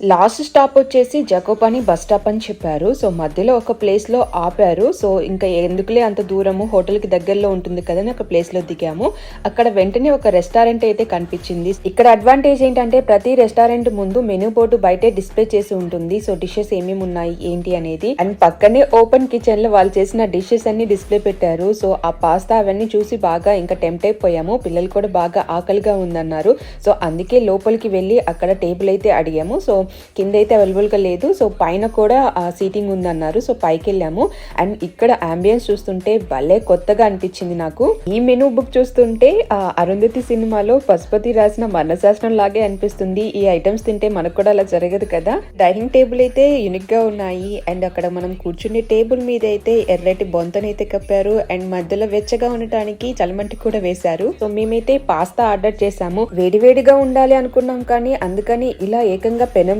Last stop వచ్చేసి జకోపాని bus stop అని చెప్పారు. సో మధ్యలో ఒక ప్లేస్ లో ఆపారు. సో ఇంకా ఎందుకులే అంత దూరము, హోటల్ కి దగ్గరలో ఉంటుంది కదా అని ఒక ప్లేస్ లో దిగాము. అక్కడ వెంటనే ఒక రెస్టారెంట్ అయితే కనిపించింది. ఇక్కడ అడ్వాంటేజ్ ఏంటంటే ప్రతి రెస్టారెంట్ ముందు మెనూ బోర్డు బయటే డిస్ప్లే చేసి ఉంటుంది. సో డిషెస్ ఏమేమి ఉన్నాయి ఏంటి అనేది, అండ్ పక్కనే ఓపెన్ కిచెన్ లో వాళ్ళు చేసిన డిషెస్ అన్ని డిస్ప్లే పెట్టారు. సో ఆ పాస్తా అవన్నీ చూసి బాగా ఇంకా టెంప్ట్ అయిపోయాము. పిల్లలు కూడా బాగా ఆకలిగా ఉందన్నారు. సో అందుకే లోపలికి వెళ్ళి అక్కడ టేబుల్ అయితే అడిగాము. సో కింద అయితే అవైలబుల్ గా లేదు. సో పైన కూడా సీటింగ్ ఉందన్నారు. సో పైకి వెళ్ళాము. అండ్ ఇక్కడ అంబియన్స్ చూస్తుంటే భలే కొత్తగా అనిపించింది నాకు. ఈ మెనూ బుక్ చూస్తుంటే అరుంధతి సినిమాలో పశుపతి రాసిన మరణశాసనం లాగే అనిపిస్తుంది. ఈ ఐటమ్స్ తింటే మనకు కూడా అలా జరగదు కదా. డైనింగ్ టేబుల్ అయితే యూనిక్ గా ఉన్నాయి. అండ్ అక్కడ మనం కూర్చునే టేబుల్ మీద అయితే ఎర్రటి బొంతనైతే కప్పారు. అండ్ మధ్యలో వెచ్చగా ఉండటానికి చలమంటి కూడా వేశారు. సో మేమైతే పాస్తా ఆర్డర్ చేసాము. వేడివేడిగా ఉండాలి అనుకున్నాం కానీ అందుకని ఇలా ఏకంగా పెనంలో